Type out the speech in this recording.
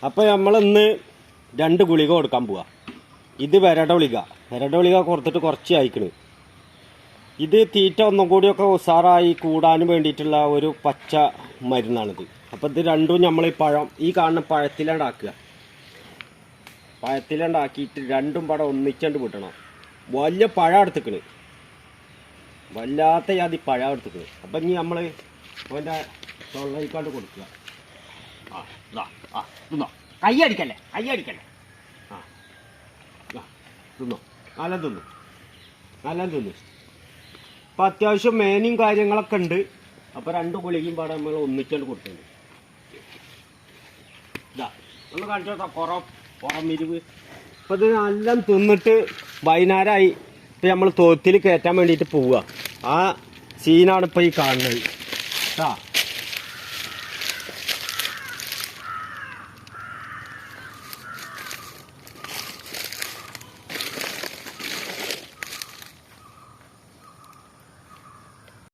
അപ്പോൾ നമ്മളിന്ന് 2 ഗുളിക കൊടുക്കാൻ പോവാ. ഇത് വിരട ഗുളിക കൊടുത്തിട്ട് കുറച്ച് അയക്കണ്. ഇത് തീറ്റ ഒന്നും കൂടിയൊക്കെ ഉസാറായി കൂടാൻ വേണ്ടിയിട്ടുള്ള ഒരു പച്ച മരുന്നാണിത്. അപ്പോൾ ഇത് രണ്ടും നമ്മൾ ഈ കാണുന്ന പഴത്തിലുണ്ടാക്കിയിട്ട് രണ്ടും പടം ഒന്നിച്ചണ്ട് വിട്ടണം. വലിയ പഴം എടുത്തിക്കണ്, വല്ലാത്ത ജാതി പഴം എടുത്തിക്കണ്. അപ്പം ഇനി നമ്മൾ അവൻ്റെ തൊള്ളയിക്കാണ്ട് കൊടുക്കുക. തിന്നോ, കൈ അടിക്കല്ലേ. തിന്നോ, നല്ല തിന്നു. അപ്പം അത്യാവശ്യം മേനയും കാര്യങ്ങളൊക്കെ ഉണ്ട്. അപ്പോൾ 2 ഗുളികയും പാടെ നമ്മൾ ഒന്നിച്ചണ്ട് കൊടുക്കുന്നുണ്ട്. ഒന്ന് കാണിച്ചോട്ടാ പുറമിരിവ്. അപ്പം ഇത് നല്ല തിന്നിട്ട് വൈകുന്നേരമായി. ഇപ്പം നമ്മൾ തൊഴുത്തിൽ കയറ്റാൻ വേണ്ടിയിട്ട് പോവുക. ആ സീനാണ് ഇപ്പോൾ ഈ കാണുന്നത്.